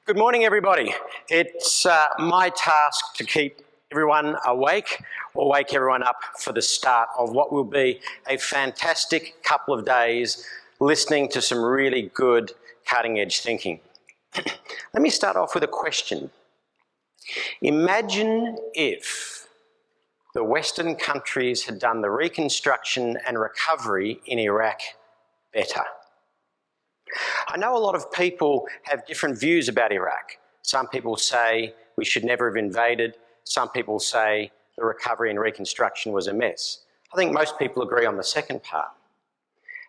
Good morning, everybody. It's my task to keep everyone awake or wake everyone up for the start of what will be a fantastic couple of days listening to some really good cutting-edge thinking. Let me start off with a question. Imagine if the Western countries had done the reconstruction and recovery in Iraq better. I know a lot of people have different views about Iraq. Some people say we should never have invaded. Some people say the recovery and reconstruction was a mess. I think most people agree on the second part.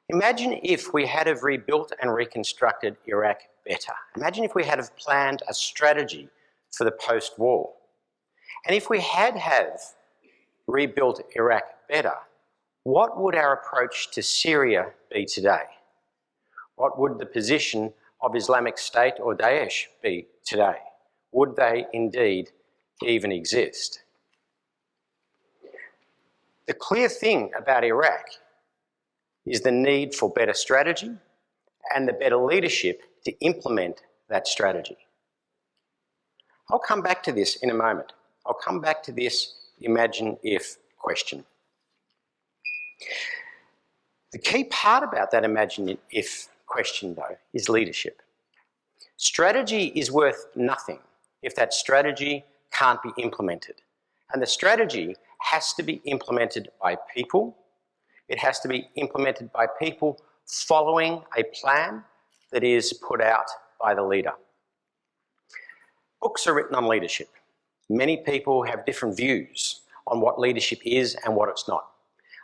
Imagine if we had have rebuilt and reconstructed Iraq better. Imagine if we had have planned a strategy for the post-war. And if we had have rebuilt Iraq better, what would our approach to Syria be today? What would the position of Islamic State or Daesh be today? Would they indeed even exist? The clear thing about Iraq is the need for better strategy and the better leadership to implement that strategy. I'll come back to this in a moment. I'll come back to this imagine if question. The key part about that imagine if question, though, is leadership. Strategy is worth nothing if that strategy can't be implemented. And the strategy has to be implemented by people. It has to be implemented by people following a plan that is put out by the leader. Books are written on leadership. Many people have different views on what leadership is and what it's not.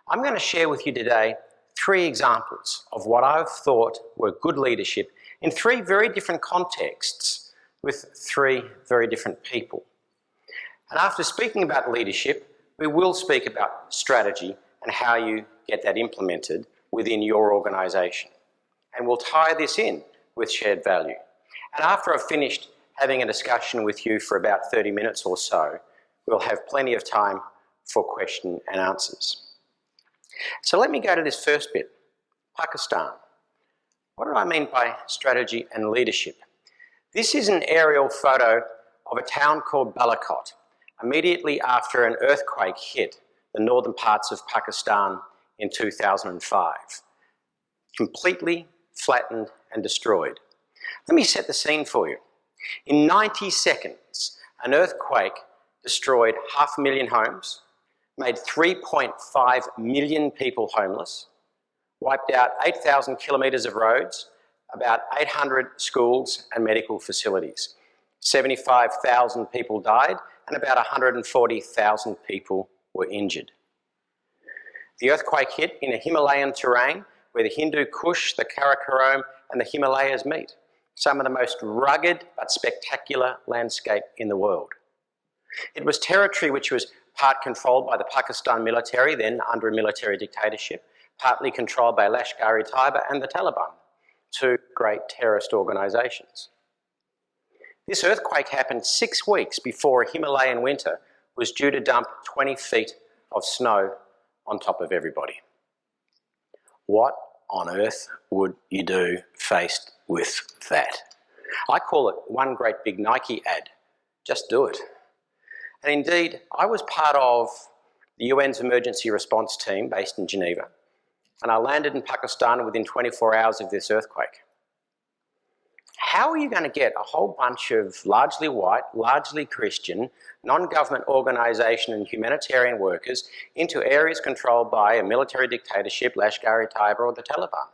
I'm going to share with you today 3 examples of what I've thought were good leadership in 3 very different contexts with 3 very different people. And after speaking about leadership, we will speak about strategy and how you get that implemented within your organisation. And we'll tie this in with shared value. And after I've finished having a discussion with you for about 30 minutes or so, we'll have plenty of time for question and answers. So let me go to this first bit, Pakistan. What do I mean by strategy and leadership? This is an aerial photo of a town called Balakot, immediately after an earthquake hit the northern parts of Pakistan in 2005. Completely flattened and destroyed. Let me set the scene for you. In 90 seconds, an earthquake destroyed 500,000 homes, made 3.5 million people homeless, wiped out 8,000 kilometres of roads, about 800 schools and medical facilities. 75,000 people died and about 140,000 people were injured. The earthquake hit in a Himalayan terrain where the Hindu Kush, the Karakoram and the Himalayas meet, some of the most rugged but spectacular landscape in the world. It was territory which was part controlled by the Pakistan military, then under a military dictatorship, partly controlled by Lashkar-e-Taiba and the Taliban, 2 great terrorist organisations. This earthquake happened 6 weeks before a Himalayan winter was due to dump 20 feet of snow on top of everybody. What on earth would you do faced with that? I call it one great big Nike ad. Just do it. And indeed, I was part of the UN's emergency response team based in Geneva, and I landed in Pakistan within 24 hours of this earthquake. How are you going to get a whole bunch of largely white, largely Christian, non-government organisation and humanitarian workers into areas controlled by a military dictatorship, Lashkar-e-Taiba or the Taliban?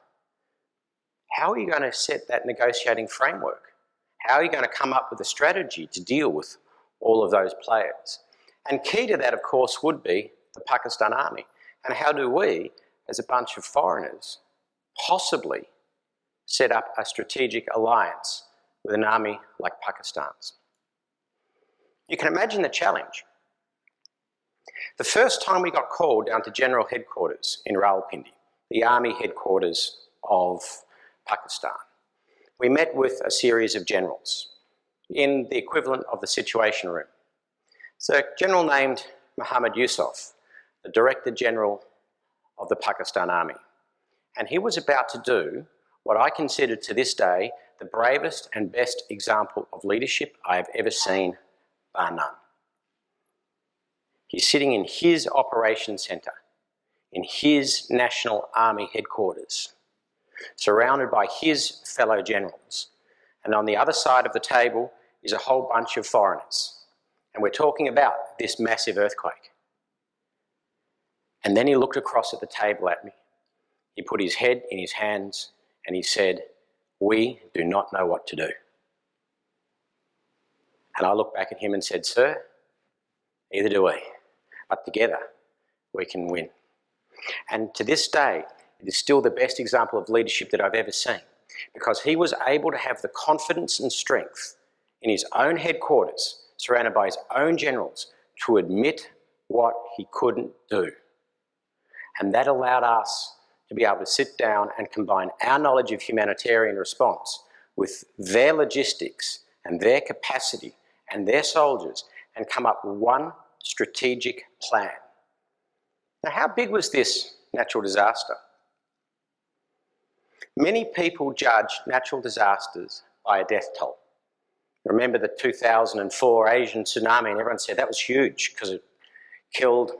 How are you going to set that negotiating framework? How are you going to come up with a strategy to deal with all of those players? And key to that, of course, would be the Pakistan Army. And how do we, as a bunch of foreigners, possibly set up a strategic alliance with an army like Pakistan's? You can imagine the challenge. The first time we got called down to General Headquarters in Rawalpindi, the army headquarters of Pakistan, we met with a series of generals in the equivalent of the Situation Room. So a general named Muhammad Yusuf, the Director General of the Pakistan Army, and he was about to do what I consider to this day the bravest and best example of leadership I have ever seen, bar none. He's sitting in his operations centre, in his National Army headquarters, surrounded by his fellow generals. And on the other side of the table is a whole bunch of foreigners. And we're talking about this massive earthquake. And then he looked across at the table at me. He put his head in his hands and he said, "We do not know what to do." And I looked back at him and said, "Sir, neither do we. But together we can win." And to this day, it is still the best example of leadership that I've ever seen, because he was able to have the confidence and strength in his own headquarters, surrounded by his own generals, to admit what he couldn't do. And that allowed us to be able to sit down and combine our knowledge of humanitarian response with their logistics and their capacity and their soldiers and come up with one strategic plan. Now, how big was this natural disaster? Many people judge natural disasters by a death toll. Remember the 2004 Asian tsunami, and everyone said that was huge because it killed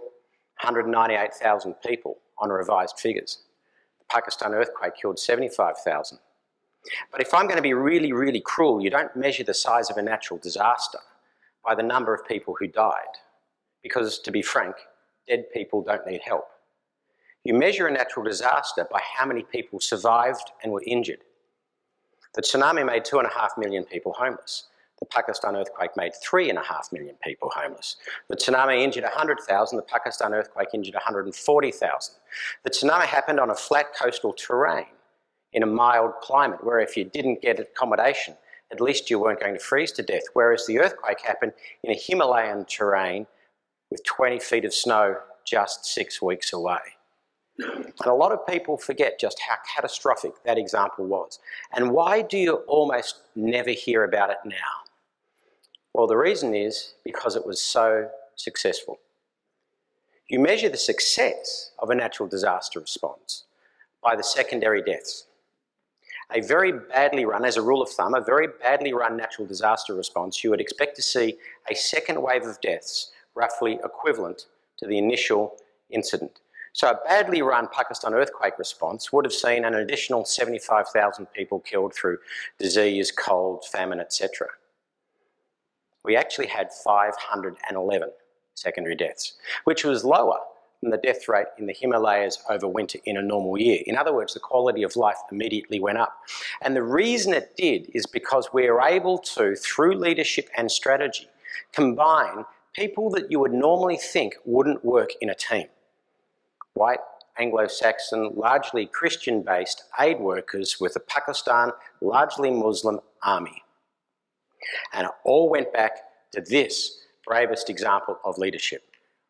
198,000 people on revised figures. The Pakistan earthquake killed 75,000. But if I'm going to be really, really cruel, you don't measure the size of a natural disaster by the number of people who died. Because, to be frank, dead people don't need help. You measure a natural disaster by how many people survived and were injured. The tsunami made 2.5 million people homeless. The Pakistan earthquake made 3.5 million people homeless. The tsunami injured 100,000, the Pakistan earthquake injured 140,000. The tsunami happened on a flat coastal terrain in a mild climate, where if you didn't get accommodation, at least you weren't going to freeze to death, whereas the earthquake happened in a Himalayan terrain with 20 feet of snow just 6 weeks away. And a lot of people forget just how catastrophic that example was. And why do you almost never hear about it now? Well, the reason is because it was so successful. You measure the success of a natural disaster response by the secondary deaths. A very badly run, as a rule of thumb, a very badly run natural disaster response, you would expect to see a second wave of deaths roughly equivalent to the initial incident. So a badly run Pakistan earthquake response would have seen an additional 75,000 people killed through disease, cold, famine, etc. We actually had 511 secondary deaths, which was lower than the death rate in the Himalayas over winter in a normal year. In other words, the quality of life immediately went up. And the reason it did is because we were able to, through leadership and strategy, combine people that you would normally think wouldn't work in a team. White, Anglo-Saxon, largely Christian-based aid workers with a Pakistan, largely Muslim army. And it all went back to this bravest example of leadership,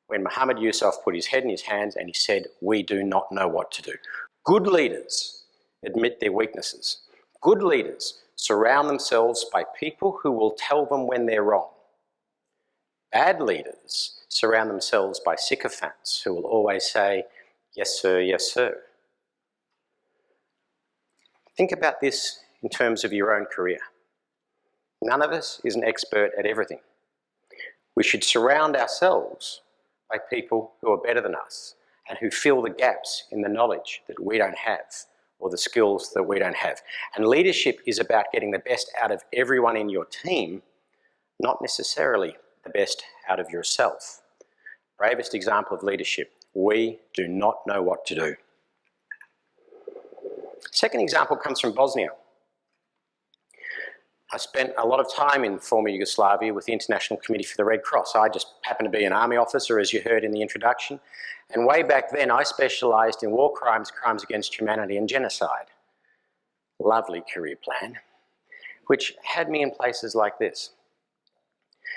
when Muhammad Yusuf put his head in his hands and he said, "We do not know what to do." Good leaders admit their weaknesses. Good leaders surround themselves by people who will tell them when they're wrong. Bad leaders surround themselves by sycophants who will always say, "Yes, sir, yes, sir." Think about this in terms of your own career. None of us is an expert at everything. We should surround ourselves by people who are better than us and who fill the gaps in the knowledge that we don't have or the skills that we don't have. And leadership is about getting the best out of everyone in your team, not necessarily the best out of yourself. Bravest example of leadership: we do not know what to do. Second example comes from Bosnia. I spent a lot of time in former Yugoslavia with the International Committee for the Red Cross. I just happened to be an army officer, as you heard in the introduction. And way back then, I specialised in war crimes, crimes against humanity and genocide. Lovely career plan, which had me in places like this.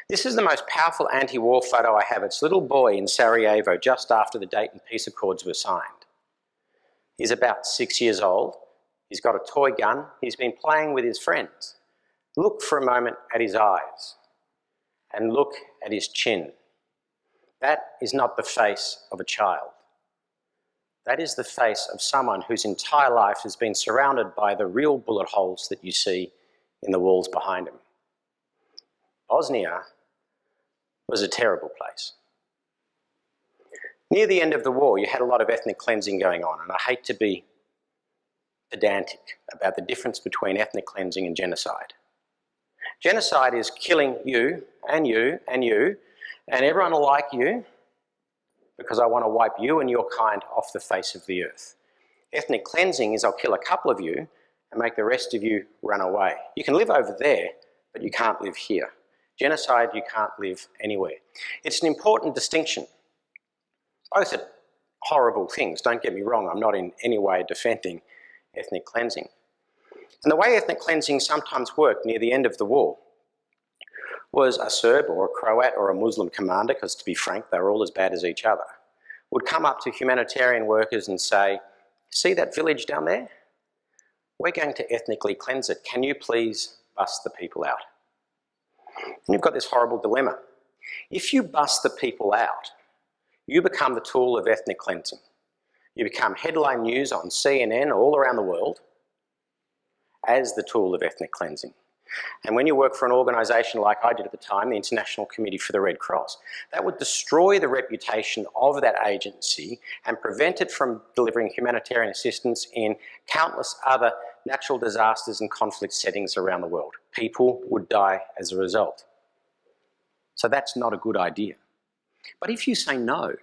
This is the most powerful anti-war photo I have. It's a little boy in Sarajevo just after the Dayton Peace Accords were signed. He's about 6 years old. He's got a toy gun. He's been playing with his friends. Look for a moment at his eyes and look at his chin. That is not the face of a child. That is the face of someone whose entire life has been surrounded by the real bullet holes that you see in the walls behind him. Bosnia was a terrible place. Near the end of the war, you had a lot of ethnic cleansing going on, and I hate to be pedantic about the difference between ethnic cleansing and genocide. Genocide is killing you and you and you and everyone like you because I want to wipe you and your kind off the face of the earth. Ethnic cleansing is I'll kill a couple of you and make the rest of you run away. You can live over there, but you can't live here. Genocide, you can't live anywhere. It's an important distinction. Both are horrible things, don't get me wrong. I'm not in any way defending ethnic cleansing. And the way ethnic cleansing sometimes worked near the end of the war was a Serb or a Croat or a Muslim commander, because to be frank, they were all as bad as each other, would come up to humanitarian workers and say, see that village down there? We're going to ethnically cleanse it. Can you please bust the people out? And you've got this horrible dilemma. If you bust the people out, you become the tool of ethnic cleansing. You become headline news on CNN all around the world as the tool of ethnic cleansing. And when you work for an organisation like I did at the time, the International Committee for the Red Cross, that would destroy the reputation of that agency and prevent it from delivering humanitarian assistance in countless other natural disasters and conflict settings around the world. People would die as a result. So that's not a good idea. But if you say no,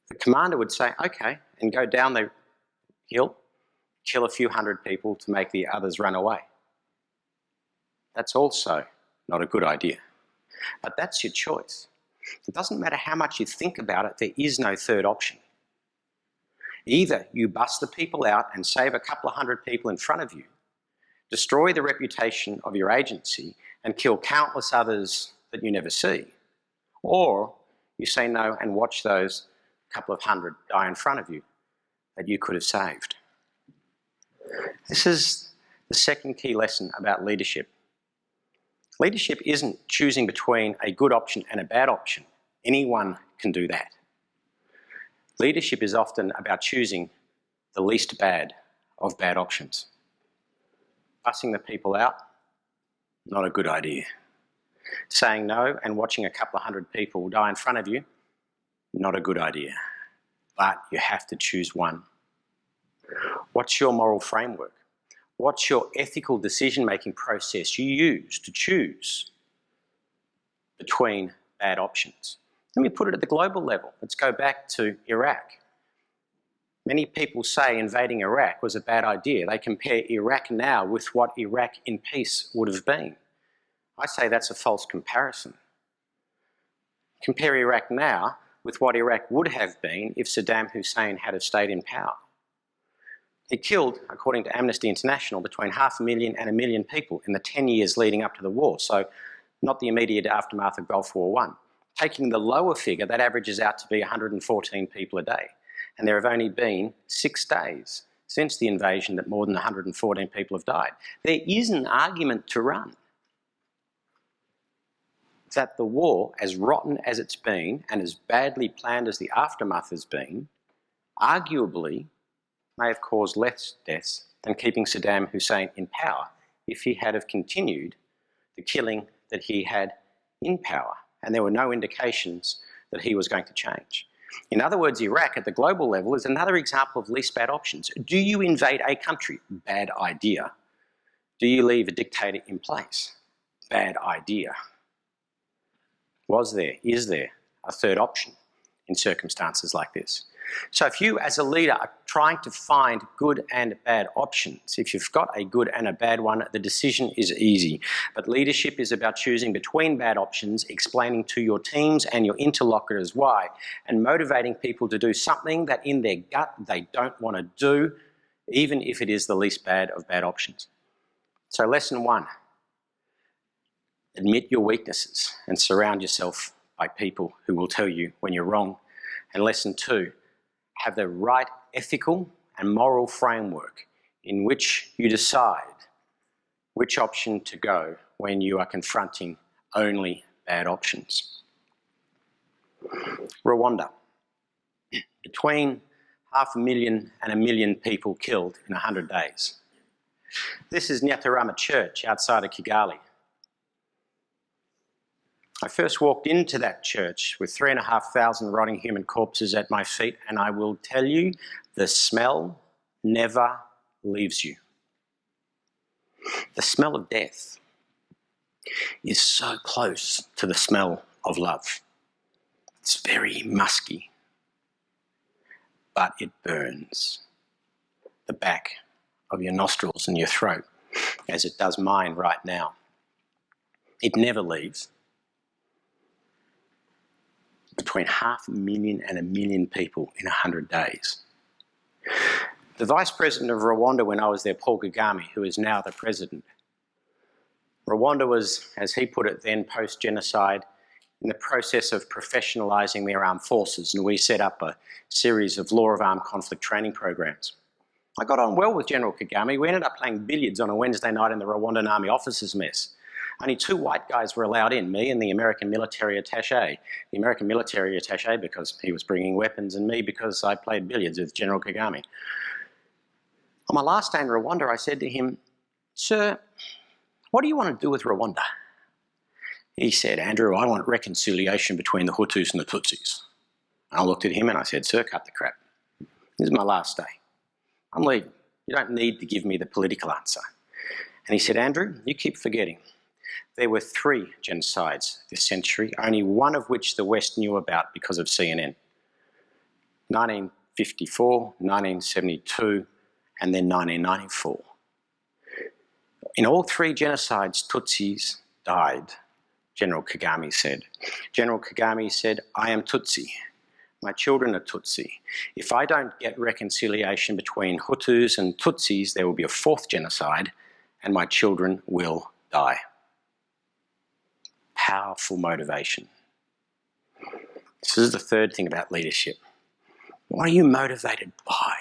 the commander would say, okay, and go down the hill, kill a few hundred people to make the others run away. That's also not a good idea. But that's your choice. It doesn't matter how much you think about it, there is no third option. Either you bust the people out and save a couple of hundred people in front of you, destroy the reputation of your agency and kill countless others that you never see, or you say no and watch those couple of hundred die in front of you that you could have saved. This is the second key lesson about leadership. Leadership isn't choosing between a good option and a bad option. Anyone can do that. Leadership is often about choosing the least bad of bad options. Bussing the people out, not a good idea. Saying no and watching a couple of hundred people die in front of you, not a good idea. But you have to choose one. What's your moral framework? What's your ethical decision-making process you use to choose between bad options? Let me put it at the global level. Let's go back to Iraq. Many people say invading Iraq was a bad idea. They compare Iraq now with what Iraq in peace would have been. I say that's a false comparison. Compare Iraq now with what Iraq would have been if Saddam Hussein had have stayed in power. He killed, according to Amnesty International, between 500,000 and 1 million people in the 10 years leading up to the war, so not the immediate aftermath of Gulf War I. Taking the lower figure, that averages out to be 114 people a day. And there have only been 6 days since the invasion that more than 114 people have died. There is an argument to run that the war, as rotten as it's been and as badly planned as the aftermath has been, arguably may have caused less deaths than keeping Saddam Hussein in power if he had have continued the killing that he had in power. And there were no indications that he was going to change. In other words, Iraq at the global level is another example of least bad options. Do you invade a country? Bad idea. Do you leave a dictator in place? Bad idea. Is there a third option in circumstances like this? So if you as a leader are trying to find good and bad options, if you've got a good and a bad one, the decision is easy. But leadership is about choosing between bad options, explaining to your teams and your interlocutors why, and motivating people to do something that in their gut they don't want to do, even if it is the least bad of bad options. So lesson 1, admit your weaknesses and surround yourself by people who will tell you when you're wrong. And lesson 2, have the right ethical and moral framework in which you decide which option to go when you are confronting only bad options. Rwanda. Between 500,000 and 1 million people killed in 100 days. This is Nyatarama Church outside of Kigali. I first walked into that church with 3,500 rotting human corpses at my feet, and I will tell you, the smell never leaves you. The smell of death is so close to the smell of love. It's very musky, but it burns the back of your nostrils and your throat, as it does mine right now. It never leaves. Between 500,000 and 1 million people in 100 days. The Vice President of Rwanda when I was there, Paul Kagame, who is now the President, Rwanda was, as he put it then, post-genocide, in the process of professionalising their armed forces, and we set up a series of law of armed conflict training programs. I got on well with General Kagame. We ended up playing billiards on a Wednesday night in the Rwandan Army officers' mess. Only 2 white guys were allowed in, me and the American military attaché. The American military attaché because he was bringing weapons, and me because I played billiards with General Kagame. On my last day in Rwanda, I said to him, "Sir, what do you want to do with Rwanda?" He said, "Andrew, I want reconciliation between the Hutus and the Tutsis." I looked at him and I said, "Sir, cut the crap. This is my last day. I'm leaving. You don't need to give me the political answer." And he said, "Andrew, you keep forgetting. There were 3 genocides this century, only one of which the West knew about because of CNN. 1954, 1972, and then 1994. In all 3 genocides, Tutsis died," General Kagame said. General Kagame said, "I am Tutsi. My children are Tutsi. If I don't get reconciliation between Hutus and Tutsis, there will be a 4th genocide, and my children will die." Powerful motivation. This is the 3rd thing about leadership. What are you motivated by?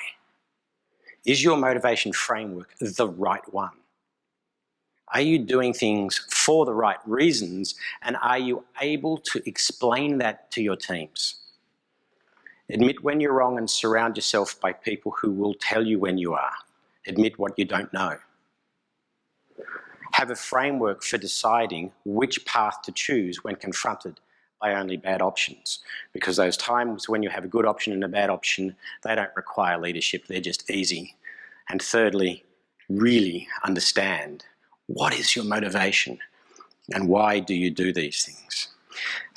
Is your motivation framework the right one? Are you doing things for the right reasons, and are you able to explain that to your teams? Admit when you're wrong and surround yourself by people who will tell you when you are. Admit what you don't know. Have a framework for deciding which path to choose when confronted by only bad options. Because those times when you have a good option and a bad option, they don't require leadership, they're just easy. And thirdly, really understand what is your motivation and why do you do these things.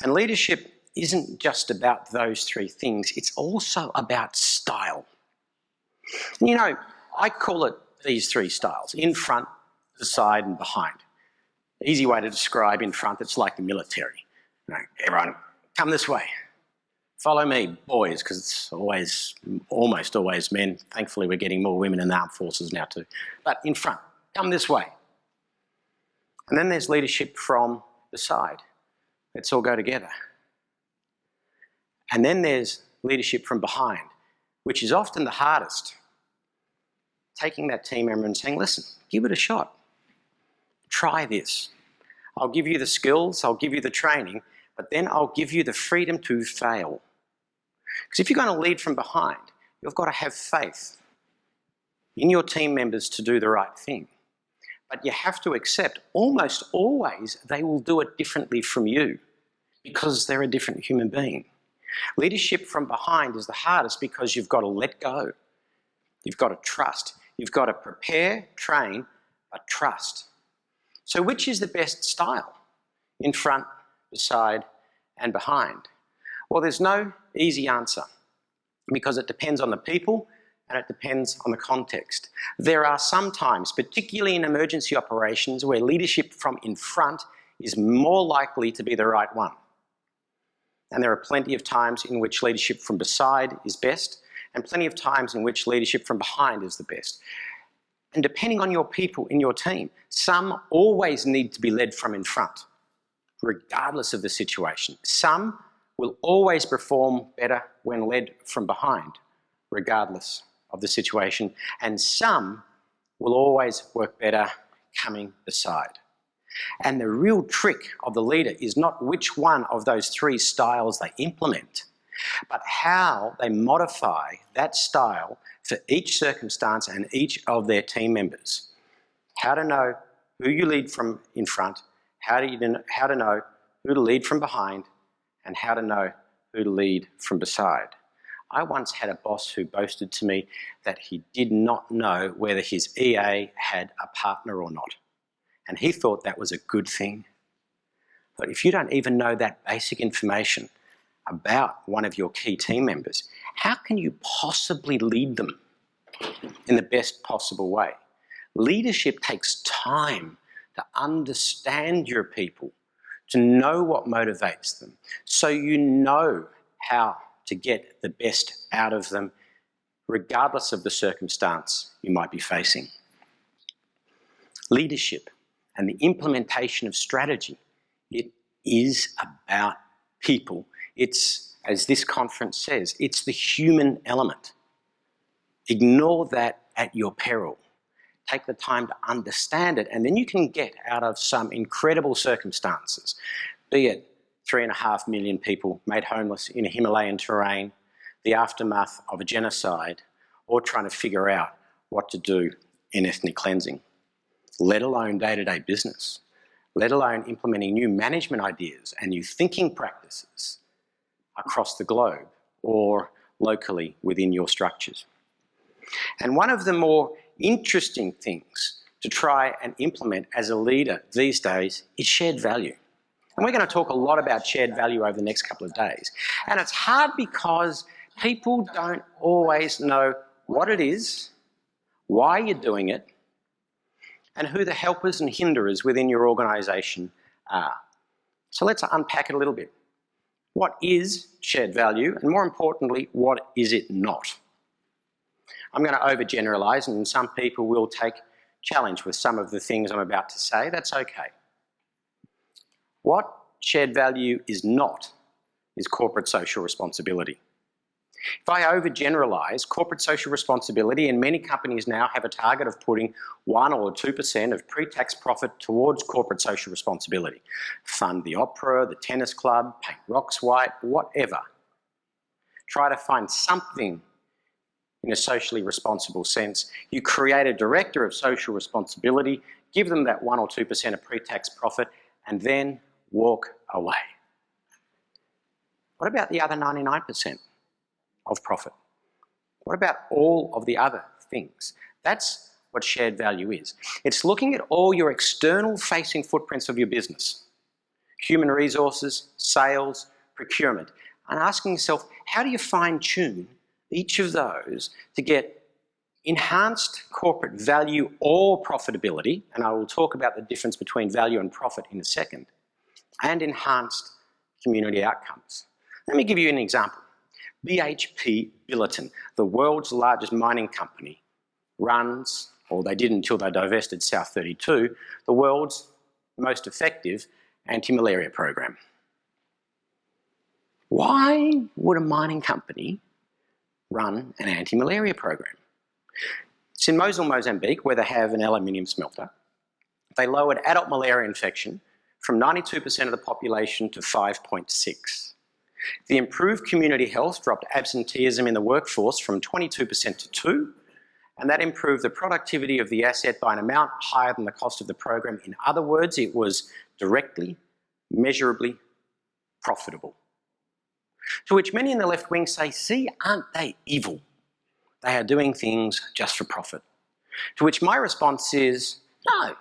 And leadership isn't just about those 3 things, it's also about style. And you know, I call it these 3 styles: in front, the side and behind. Easy way to describe in front, it's like the military. You know, everyone, come this way. Follow me, boys, because it's almost always men. Thankfully, we're getting more women in the armed forces now too. But in front, come this way. And then there's leadership from the side. Let's all go together. And then there's leadership from behind, which is often the hardest. Taking that team member and saying, "Listen, give it a shot. Try this. I'll give you the skills, I'll give you the training, but then I'll give you the freedom to fail." Because if you're going to lead from behind, you've got to have faith in your team members to do the right thing. But you have to accept almost always they will do it differently from you because they're a different human being. Leadership from behind is the hardest because you've got to let go. You've got to trust. You've got to prepare, train, but trust. So which is the best style? In front, beside, and behind? Well, there's no easy answer because it depends on the people and it depends on the context. There are some times, particularly in emergency operations, where leadership from in front is more likely to be the right one. And there are plenty of times in which leadership from beside is best, and plenty of times in which leadership from behind is the best. And depending on your people in your team, some always need to be led from in front, regardless of the situation. Some will always perform better when led from behind, regardless of the situation. And some will always work better coming beside. And the real trick of the leader is not which one of those 3 styles they implement, but how they modify that style for each circumstance and each of their team members. how to know who you lead from in front, how to know who to lead from behind, and how to know who to lead from beside. I once had a boss who boasted to me that he did not know whether his EA had a partner or not, and he thought that was a good thing. But if you don't even know that basic information about one of your key team members, how can you possibly lead them in the best possible way? Leadership takes time to understand your people, to know what motivates them, so you know how to get the best out of them, regardless of the circumstance you might be facing. Leadership and the implementation of strategy, it is about people. It's, as this conference says, it's the human element. Ignore that at your peril. Take the time to understand it, and then you can get out of some incredible circumstances, be it 3.5 million people made homeless in a Himalayan terrain, the aftermath of a genocide, or trying to figure out what to do in ethnic cleansing, let alone day-to-day business, let alone implementing new management ideas and new thinking practices across the globe or locally within your structures. And one of the more interesting things to try and implement as a leader these days is shared value. And we're going to talk a lot about shared value over the next couple of days. And it's hard because people don't always know what it is, why you're doing it, and who the helpers and hinderers within your organisation are. So let's unpack it a little bit. What is shared value, and more importantly, what is it not? I'm going to overgeneralise, and some people will take challenge with some of the things I'm about to say. That's okay. What shared value is not is corporate social responsibility. If I overgeneralise, corporate social responsibility, and many companies now have a target of putting 1 or 2% of pre-tax profit towards corporate social responsibility. Fund the opera, the tennis club, paint rocks white, whatever. Try to find something in a socially responsible sense. You create a director of social responsibility, give them that 1 or 2% of pre-tax profit, and then walk away. What about the other 99% of profit? What about all of the other things? That's what shared value is. It's looking at all your external facing footprints of your business, human resources, sales, procurement, and asking yourself, how do you fine tune each of those to get enhanced corporate value or profitability, and I will talk about the difference between value and profit in a second, and enhanced community outcomes. Let me give you an example. BHP Billiton, the world's largest mining company, runs, or they did until they divested South 32, the world's most effective anti-malaria program. Why would a mining company run an anti-malaria program? It's in Mosul, Mozambique, where they have an aluminium smelter. They lowered adult malaria infection from 92% of the population to 5.6%. The improved community health dropped absenteeism in the workforce from 22% to 2%, and that improved the productivity of the asset by an amount higher than the cost of the program. In other words, it was directly, measurably profitable. To which many in the left wing say, see, aren't they evil? They are doing things just for profit. To which my response is, no,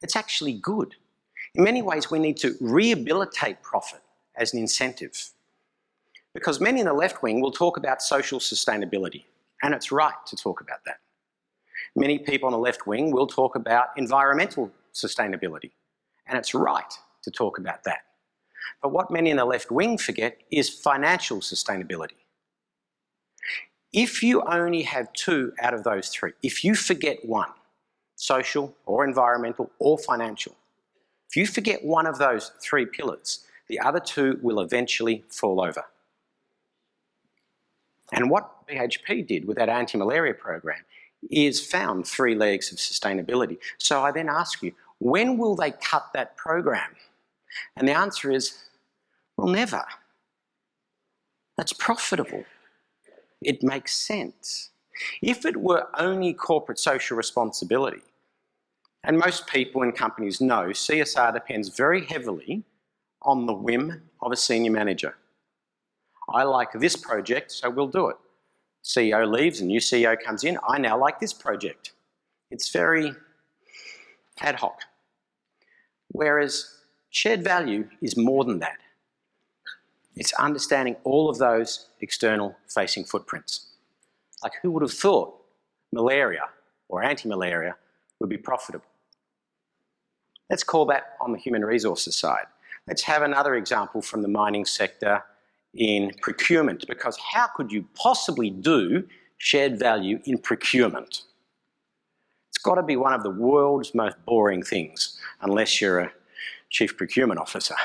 it's actually good. In many ways, we need to rehabilitate profit as an incentive. Because many in the left wing will talk about social sustainability, and it's right to talk about that. Many people on the left wing will talk about environmental sustainability, and it's right to talk about that. But what many in the left wing forget is financial sustainability. If you only have 2 out of those 3, if you forget one, social or environmental or financial, if you forget one of those 3 pillars, the other 2 will eventually fall over. And what BHP did with that anti-malaria program is found 3 legs of sustainability. So I then ask you, when will they cut that program? And the answer is, well, never. That's profitable. It makes sense. If it were only corporate social responsibility, And most people in companies know CSR depends very heavily on the whim of a senior manager. I like this project, so we'll do it. CEO leaves, a new CEO comes in, I now like this project. It's very ad hoc. Whereas shared value is more than that. It's understanding all of those external facing footprints. Like, who would have thought malaria or anti-malaria would be profitable? Let's call that on the human resources side. Let's have another example from the mining sector in procurement, because how could you possibly do shared value in procurement? It's got to be one of the world's most boring things, unless you're a chief procurement officer.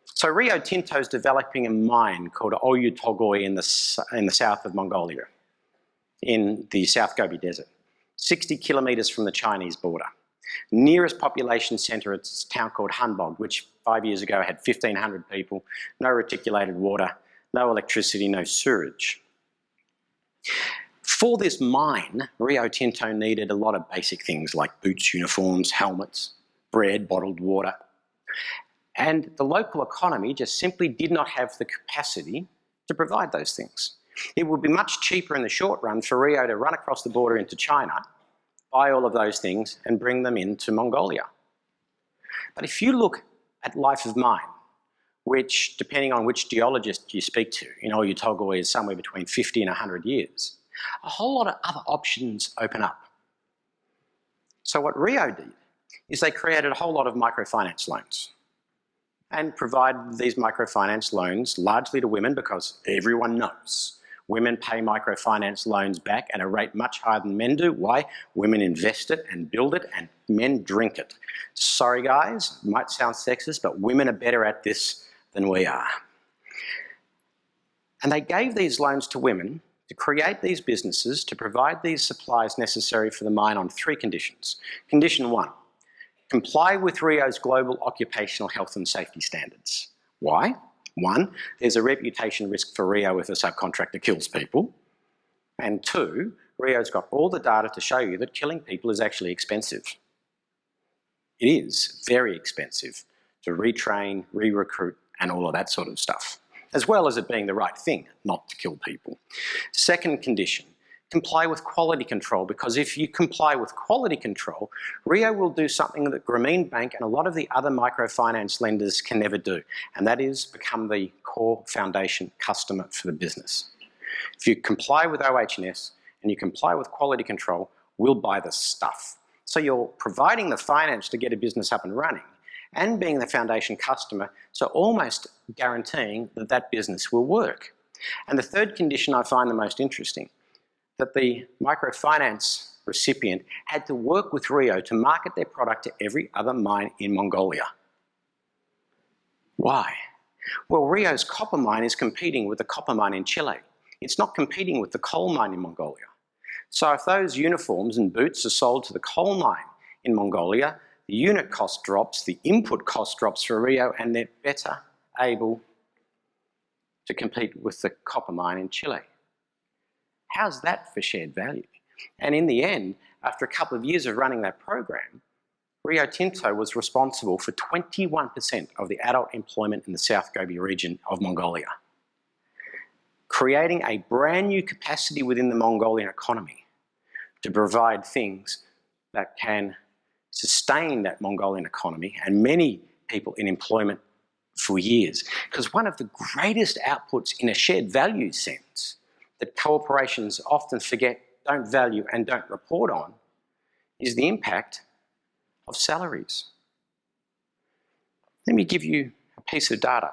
So Rio Tinto is developing a mine called Oyu Tolgoi in the south of Mongolia, in the South Gobi Desert, 60 kilometres from the Chinese border. Nearest population centre is a town called Hanbog, which 5 years ago had 1,500 people, no reticulated water, no electricity, no sewage. For this mine, Rio Tinto needed a lot of basic things like boots, uniforms, helmets, bread, bottled water. And the local economy just simply did not have the capacity to provide those things. It would be much cheaper in the short run for Rio to run across the border into China, buy all of those things and bring them into Mongolia. But if you look at life of mine, which, depending on which geologist you speak to, in Oyu Tolgoi is somewhere between 50 and 100 years, a whole lot of other options open up. So what Rio did is they created a whole lot of microfinance loans and provided these microfinance loans largely to women, because everyone knows women pay microfinance loans back at a rate much higher than men do. Why? Women invest it and build it, and men drink it. Sorry guys, it might sound sexist, but women are better at this than we are. And they gave these loans to women to create these businesses, to provide these supplies necessary for the mine on 3 conditions. Condition 1, comply with Rio's global occupational health and safety standards. Why? 1, there's a reputation risk for Rio if a subcontractor kills people. And 2, Rio's got all the data to show you that killing people is actually expensive. It is very expensive to retrain, re-recruit, and all of that sort of stuff, as well as it being the right thing not to kill people. Second condition, comply with quality control, because if you comply with quality control, Rio will do something that Grameen Bank and a lot of the other microfinance lenders can never do, and that is become the core foundation customer for the business. If you comply with OH&S and you comply with quality control, we'll buy the stuff. So you're providing the finance to get a business up and running and being the foundation customer, so almost guaranteeing that that business will work. And the third condition I find the most interesting, that the microfinance recipient had to work with Rio to market their product to every other mine in Mongolia. Why? Well, Rio's copper mine is competing with the copper mine in Chile. It's not competing with the coal mine in Mongolia. So if those uniforms and boots are sold to the coal mine in Mongolia, the unit cost drops, the input cost drops for Rio, and they're better able to compete with the copper mine in Chile. How's that for shared value? And in the end, after a couple of years of running that program, Rio Tinto was responsible for 21% of the adult employment in the South Gobi region of Mongolia, creating a brand new capacity within the Mongolian economy to provide things that can sustain that Mongolian economy and many people in employment for years. Because one of the greatest outputs in a shared value sense that corporations often forget, don't value and don't report on is the impact of salaries. Let me give you a piece of data.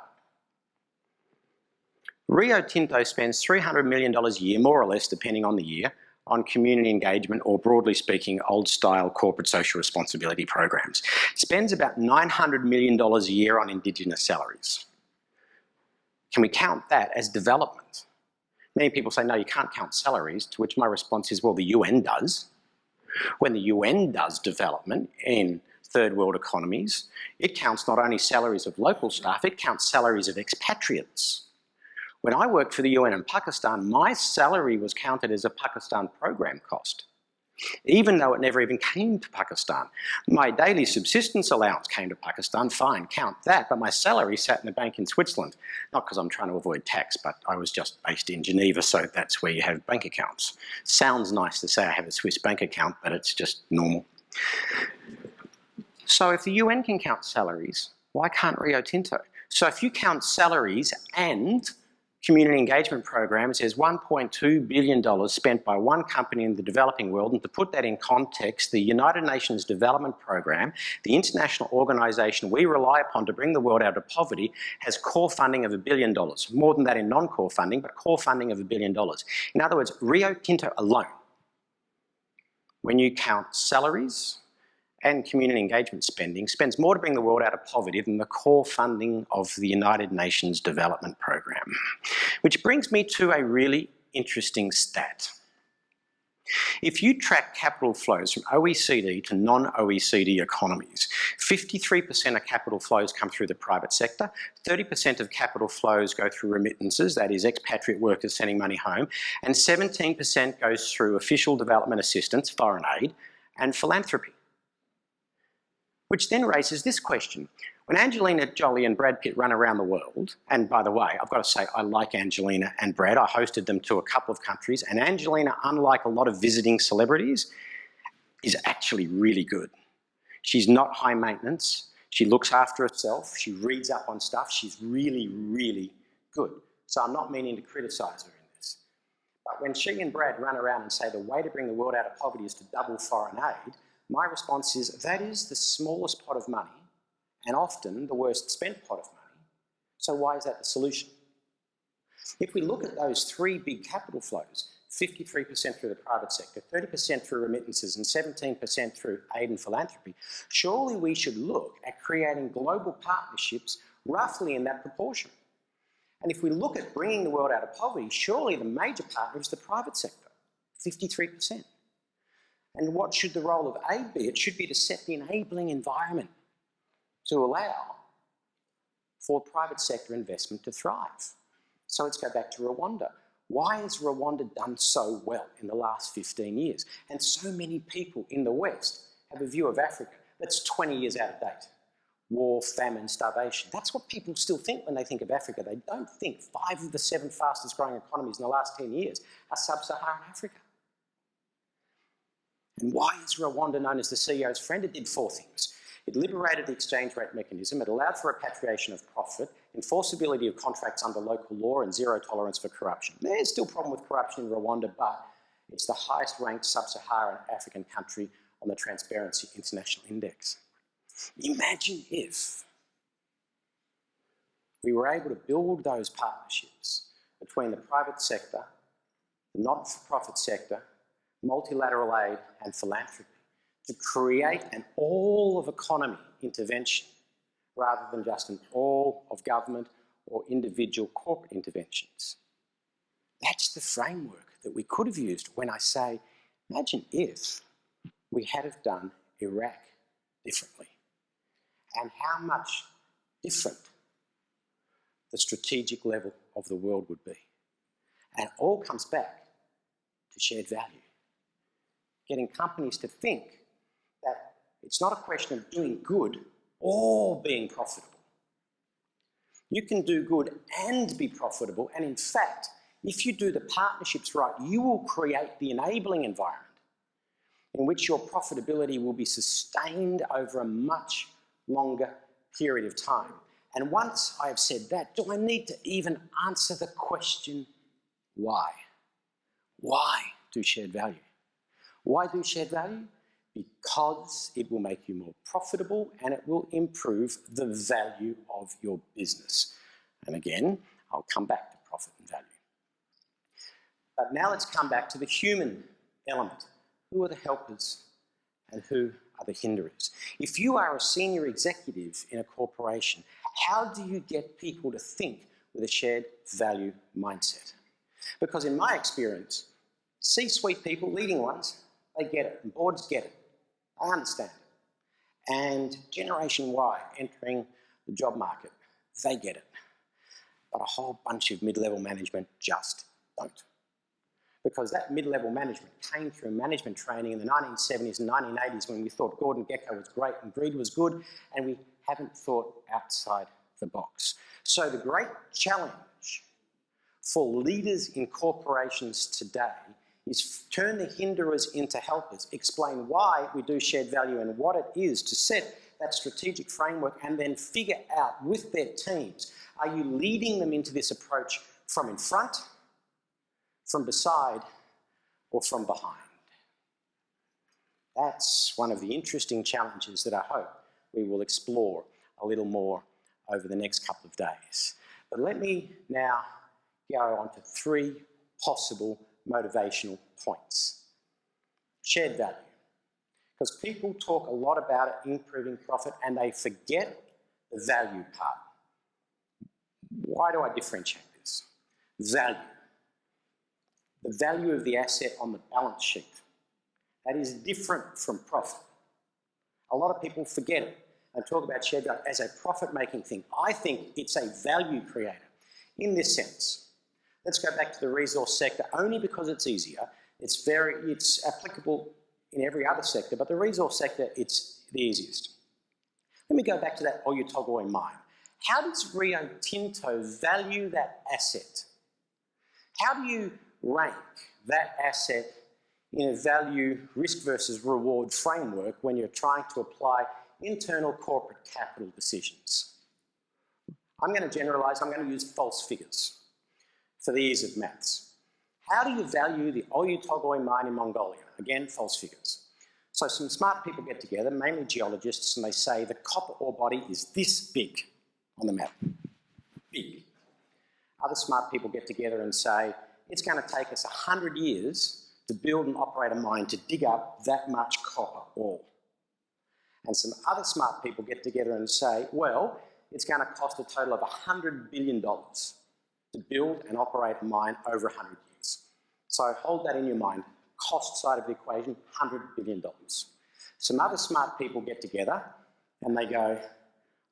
Rio Tinto spends $300 million a year, more or less depending on the year, on community engagement, or broadly speaking, old-style corporate social responsibility programs. It spends about $900 million a year on Indigenous salaries. Can we count that as development? Many people say, no, you can't count salaries, to which my response is, well, the UN does. When the UN does development in third world economies, it counts not only salaries of local staff, it counts salaries of expatriates. When I worked for the UN in Pakistan, my salary was counted as a Pakistan program cost. even though it never even came to Pakistan. My daily subsistence allowance came to Pakistan, fine, count that, but my salary sat in a bank in Switzerland. Not because I'm trying to avoid tax, but I was just based in Geneva, so that's where you have bank accounts. Sounds nice to say I have a Swiss bank account, but it's just normal. So if the UN can count salaries, why can't Rio Tinto? So if you count salaries and community engagement programs, there's $1.2 billion spent by one company in the developing world, and to put that in context, the United Nations Development Program, the international organisation we rely upon to bring the world out of poverty, has core funding of $1 billion. More than that in non-core funding, but core funding of $1 billion. In other words, Rio Tinto alone, when you count salaries and community engagement spending, spends more to bring the world out of poverty than the core funding of the United Nations Development Program. Which brings me to a really interesting stat. If you track capital flows from OECD to non-OECD economies, 53% of capital flows come through the private sector, 30% of capital flows go through remittances, that is expatriate workers sending money home, and 17% goes through official development assistance, foreign aid, and philanthropy. Which then raises this question. When Angelina Jolie and Brad Pitt run around the world, and by the way, I've got to say I like Angelina and Brad, I hosted them to a couple of countries, and Angelina, unlike a lot of visiting celebrities, is actually really good. She's not high maintenance, she looks after herself, she reads up on stuff, she's really, really good. So I'm not meaning to criticise her in this. But when she and Brad run around and say the way to bring the world out of poverty is to double foreign aid, my response is that is the smallest pot of money and often the worst spent pot of money. So why is that the solution? If we look at those three big capital flows, 53% through the private sector, 30% through remittances and 17% through aid and philanthropy, surely we should look at creating global partnerships roughly in that proportion. And if we look at bringing the world out of poverty, surely the major partner is the private sector, 53%. And what should the role of aid be? It should be to set the enabling environment to allow for private sector investment to thrive. So let's go back to Rwanda. Why has Rwanda done so well in the last 15 years? And so many people in the West have a view of Africa that's 20 years out of date. War, famine, starvation. That's what people still think when they think of Africa. They don't think 5 of the 7 fastest growing economies in the last 10 years are sub-Saharan Africa. And why is Rwanda known as the CEO's friend? It did 4 things. It liberated the exchange rate mechanism, it allowed for repatriation of profit, enforceability of contracts under local law, and zero tolerance for corruption. There's still a problem with corruption in Rwanda, but it's the highest ranked sub-Saharan African country on the Transparency International Index. Imagine if we were able to build those partnerships between the private sector, the not-for-profit sector, multilateral aid and philanthropy to create an all-of-economy intervention rather than just an all-of-government or individual corporate interventions. That's the framework that we could have used when I say, imagine if we had have done Iraq differently and how much different the strategic level of the world would be. And it all comes back to shared value. Getting companies to think that it's not a question of doing good or being profitable. You can do good and be profitable, and in fact, if you do the partnerships right, you will create the enabling environment in which your profitability will be sustained over a much longer period of time. And once I have said that, do I need to even answer the question, why? Why do shared value? Why do shared value? Because it will make you more profitable and it will improve the value of your business. And again, I'll come back to profit and value. But now let's come back to the human element. Who are the helpers and who are the hinderers? If you are a senior executive in a corporation, how do you get people to think with a shared value mindset? Because in my experience, C-suite people, leading ones, they get it, and boards get it. I understand it. And Generation Y entering the job market, they get it. But a whole bunch of mid-level management just don't. because that mid-level management came through management training in the 1970s and 1980s when we thought Gordon Gekko was great and greed was good, and we haven't thought outside the box. So the great challenge for leaders in corporations today is turn the hinderers into helpers, explain why we do shared value and what it is to set that strategic framework, and then figure out with their teams, are you leading them into this approach from in front, from beside, or from behind? That's one of the interesting challenges that I hope we will explore a little more over the next couple of days. But let me now go on to 3 possible motivational points. Shared value. Because people talk a lot about it improving profit and they forget the value part. Why do I differentiate this? Value. The value of the asset on the balance sheet. That is different from profit. A lot of people forget it and talk about shared value as a profit-making thing. I think it's a value creator in this sense. Let's go back to the resource sector only because it's easier. It's applicable in every other sector, but the resource sector, it's the easiest. Let me go back to that Oyu Tolgoi mine. How does Rio Tinto value that asset? How do you rank that asset in a value risk versus reward framework when you're trying to apply internal corporate capital decisions? I'm going to generalise, I'm going to use false figures for the ease of maths. How do you value the Oyu Tolgoi mine in Mongolia? Again, false figures. So some smart people get together, mainly geologists, and they say the copper ore body is this big on the map. Big. Other smart people get together and say it's going to take us 100 years to build and operate a mine to dig up that much copper ore. And some other smart people get together and say, well, it's going to cost a total of $100 billion to build and operate a mine over 100 years. So hold that in your mind. Cost side of the equation, $100 billion. Some other smart people get together and they go,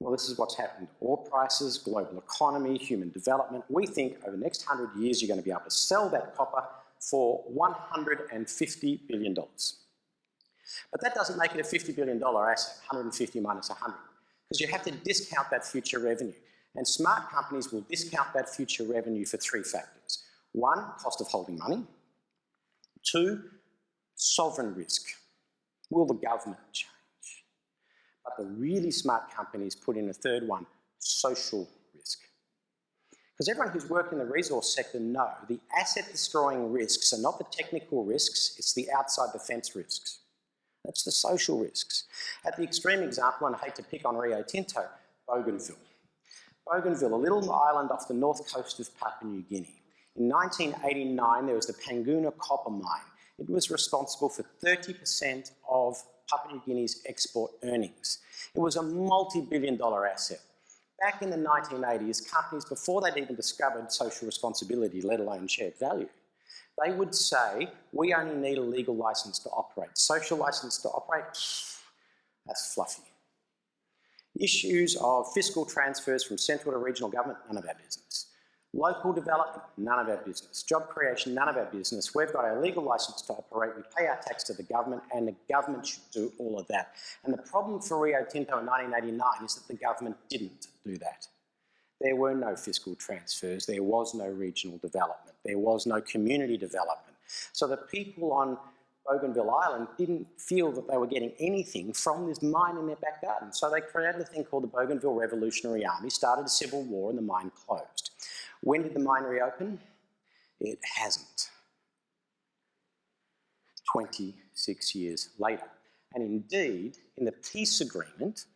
well, this is what's happened. Ore prices, global economy, human development. We think over the next 100 years you're going to be able to sell that copper for $150 billion. But that doesn't make it a $50 billion asset, 150 minus 100, because you have to discount that future revenue. And smart companies will discount that future revenue for 3 factors. 1, cost of holding money. 2, sovereign risk. Will the government change? But the really smart companies put in a 3rd one, social risk. Because everyone who's worked in the resource sector know the asset-destroying risks are not the technical risks, it's the outside the fence risks. That's the social risks. At the extreme example, and I hate to pick on Rio Tinto, Bougainville. Bougainville, a little island off the north coast of Papua New Guinea. In 1989, there was the Panguna copper mine. It was responsible for 30% of Papua New Guinea's export earnings. It was a multi-billion-dollar asset. Back in the 1980s, companies, before they'd even discovered social responsibility, let alone shared value, they would say, we only need a legal licence to operate. Social licence to operate, that's fluffy. Issues of fiscal transfers from central to regional government, none of our business. Local development, none of our business. Job creation, none of our business. We've got our legal licence to operate, we pay our tax to the government, and the government should do all of that. And the problem for Rio Tinto in 1989 is that the government didn't do that. There were no fiscal transfers, there was no regional development, there was no community development. So the people on Bougainville Island didn't feel that they were getting anything from this mine in their back garden. So they created a thing called the Bougainville Revolutionary Army, started a civil war, and the mine closed. When did the mine reopen? It hasn't. 26 years later. And indeed, in the peace agreement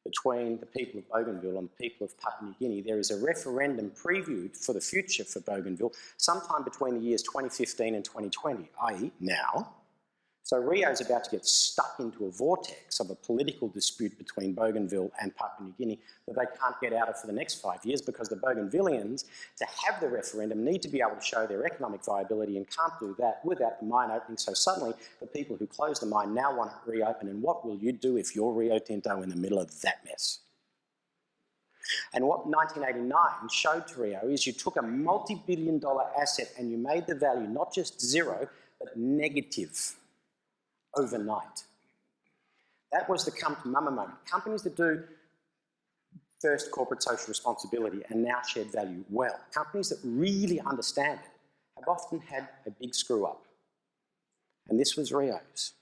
between the people of Bougainville and the people of Papua New Guinea, there is a referendum previewed for the future for Bougainville sometime between the years 2015 and 2020, i.e. now. So Rio's about to get stuck into a vortex of a political dispute between Bougainville and Papua New Guinea that they can't get out of for the next 5 years because the Bougainvillians, to have the referendum, need to be able to show their economic viability and can't do that without the mine opening. So suddenly the people who closed the mine now want to reopen, and what will you do if you're Rio Tinto in the middle of that mess? And what 1989 showed to Rio is you took a multi-billion-dollar asset and you made the value not just zero, but negative overnight. That was the come to mama moment. Companies that do first corporate social responsibility and now shared value well, companies that really understand it, have often had a big screw up. And this was Rio's.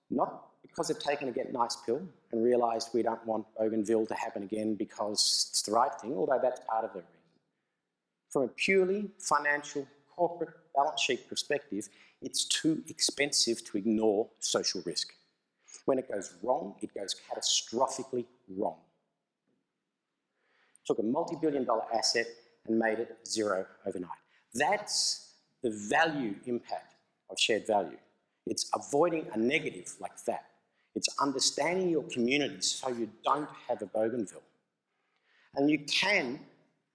Not because they've taken a get nice pill and realised we don't want Bougainville to happen again because it's the right thing, although that's part of the reason. From a purely financial, corporate balance sheet perspective, it's too expensive to ignore social risk. When it goes wrong, it goes catastrophically wrong. Took a multi-billion-dollar asset and made it zero overnight. That's the value impact of shared value. It's avoiding a negative like that. It's understanding your communities so you don't have a Bougainville. And you can,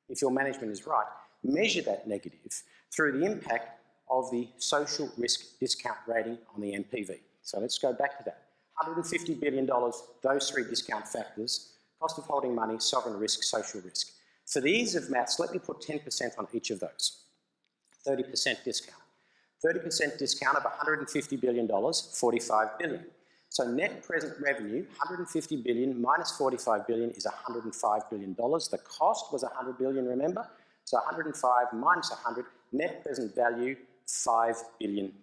if your management is right, measure that negative through the impact of the social risk discount rating on the NPV. So let's go back to that. $150 billion, those three discount factors: cost of holding money, sovereign risk, social risk. For the ease of maths, let me put 10% on each of those. 30% discount. 30% discount of $150 billion, $45 billion. So net present revenue, $150 billion minus $45 billion is $105 billion. The cost was $100 billion, remember? So 105 minus 100, net present value, $5 billion.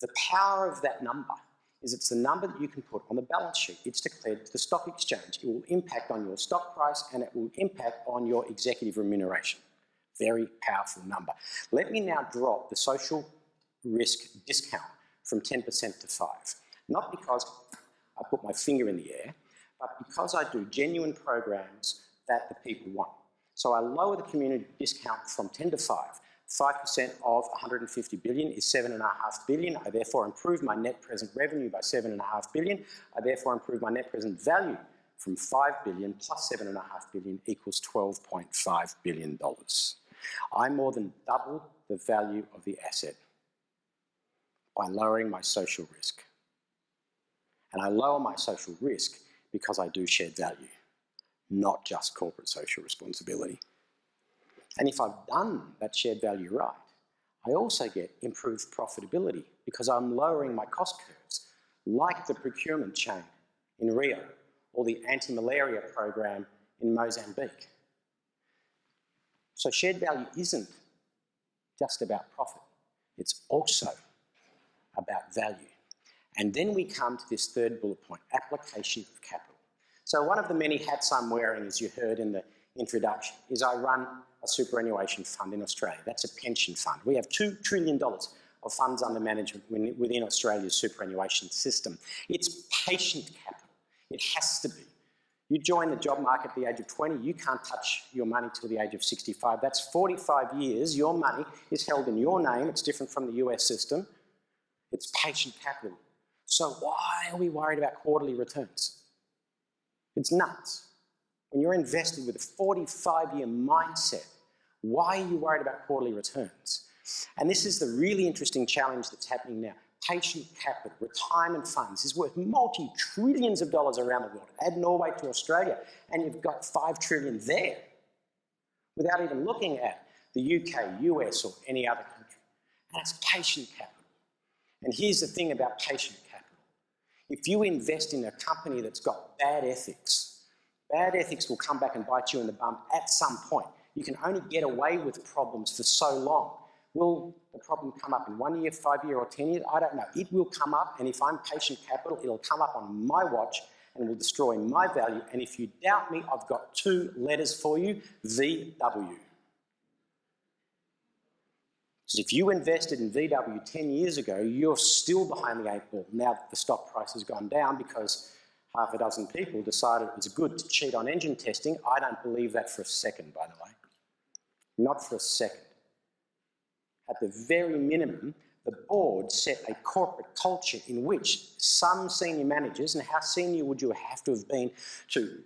The power of that number is it's the number that you can put on the balance sheet. It's declared to the stock exchange. It will impact on your stock price and it will impact on your executive remuneration. Very powerful number. Let me now drop the social risk discount from 10% to 5. Not because I put my finger in the air, but because I do genuine programs that the people want. So I lower the community discount from 10 to 5. 5% of 150 billion is 7.5 billion. I therefore improve my net present revenue by 7.5 billion. I therefore improve my net present value from 5 billion plus 7.5 billion equals $12.5 billion. I more than double the value of the asset by lowering my social risk. And I lower my social risk because I do shared value, not just corporate social responsibility. And if I've done that shared value right, I also get improved profitability because I'm lowering my cost curves, like the procurement chain in Rio or the anti-malaria program in Mozambique. So shared value isn't just about profit. It's also about value. And then we come to this third bullet point, application of capital. So one of the many hats I'm wearing, as you heard in the introduction, is I run a superannuation fund in Australia. That's a pension fund. We have $2 trillion of funds under management within Australia's superannuation system. It's patient capital. It has to be. You join the job market at the age of 20, you can't touch your money till the age of 65. That's 45 years. Your money is held in your name. It's different from the US system. It's patient capital. So why are we worried about quarterly returns? It's nuts. When you're invested with a 45-year mindset, why are you worried about quarterly returns? And this is the really interesting challenge that's happening now. Patient capital, retirement funds, is worth multi-trillions of dollars around the world. Add Norway to Australia, and you've got $5 trillion there, without even looking at the UK, US, or any other country. And it's patient capital. And here's the thing about patient capital. If you invest in a company that's got bad ethics will come back and bite you in the bum at some point. You can only get away with problems for so long. Will the problem come up in 1 year, 5 years, or 10 years? I don't know. It will come up, and if I'm patient capital, it'll come up on my watch and will destroy my value. And if you doubt me, I've got 2 letters for you, VW. Because if you invested in VW 10 years ago, you're still behind the 8 ball now that the stock price has gone down because half a dozen people decided it was good to cheat on engine testing. I don't believe that for a second, by the way. Not for a second. At the very minimum, the board set a corporate culture in which some senior managers, and how senior would you have to have been to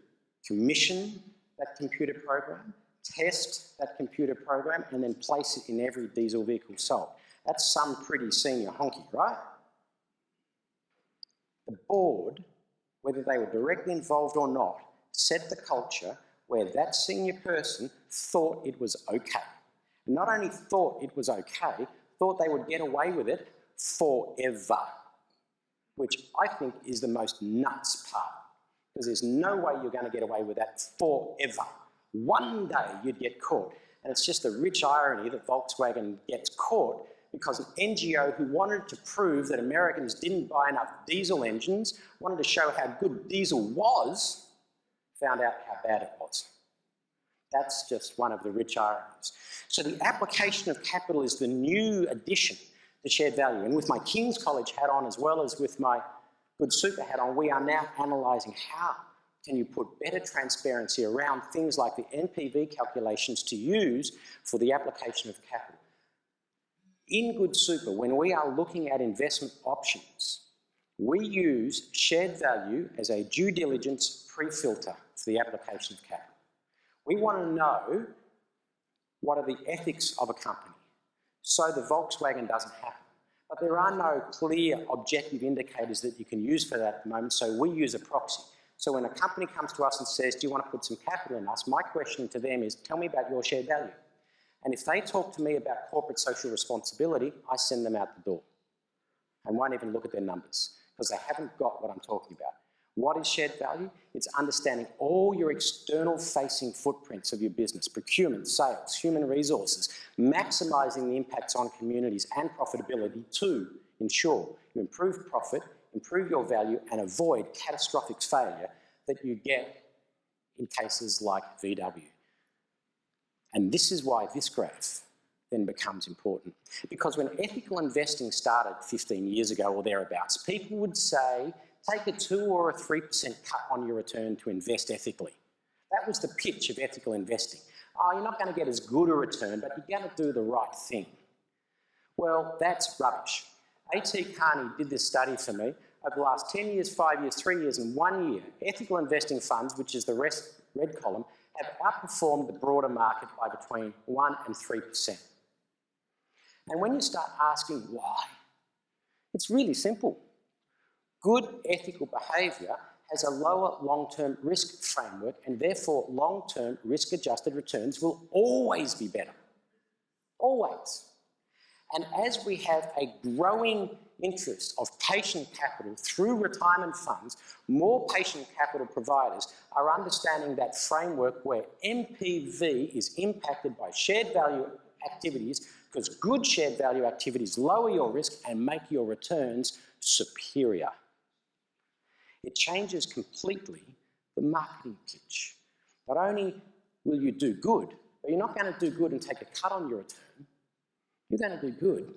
commission that computer program, test that computer program, and then place it in every diesel vehicle sold? That's some pretty senior honky, right? The board, whether they were directly involved or not, set the culture where that senior person thought it was okay. And not only thought it was okay, thought they would get away with it forever, which I think is the most nuts part, because there's no way you're going to get away with that forever. One day you'd get caught, and it's just a rich irony that Volkswagen gets caught because an NGO who wanted to prove that Americans didn't buy enough diesel engines, wanted to show how good diesel was, found out how bad it was. That's just one of the rich ironies. So the application of capital is the new addition to shared value. And with my King's College hat on, as well as with my Good Super hat on, we are now analysing how can you put better transparency around things like the NPV calculations to use for the application of capital. In Good Super, when we are looking at investment options, we use shared value as a due diligence pre-filter for the application of capital. We want to know what are the ethics of a company so the Volkswagen doesn't happen. But there are no clear objective indicators that you can use for that at the moment, so we use a proxy. So when a company comes to us and says, do you want to put some capital in us, my question to them is, tell me about your shared value. And if they talk to me about corporate social responsibility, I send them out the door and won't even look at their numbers because they haven't got what I'm talking about. What is shared value? It's understanding all your external facing footprints of your business, procurement, sales, human resources, maximising the impacts on communities and profitability to ensure you improve profit, improve your value and avoid catastrophic failure that you get in cases like VW. And this is why this graph then becomes important. Because when ethical investing started 15 years ago or thereabouts, people would say, take a 2 or a 3% cut on your return to invest ethically. That was the pitch of ethical investing. Oh, you're not going to get as good a return, but you're going to do the right thing. Well, that's rubbish. A.T. Kearney did this study for me. Over the last 10 years, 5 years, 3 years and 1 year, ethical investing funds, which is the red column, have outperformed the broader market by between 1 and 3%. And when you start asking why, it's really simple. Good ethical behaviour has a lower long-term risk framework and therefore long-term risk-adjusted returns will always be better. Always. And as we have a growing interest of patient capital through retirement funds, more patient capital providers are understanding that framework where NPV is impacted by shared value activities because good shared value activities lower your risk and make your returns superior. It changes completely the marketing pitch. Not only will you do good, but you're not going to do good and take a cut on your return. You're going to do good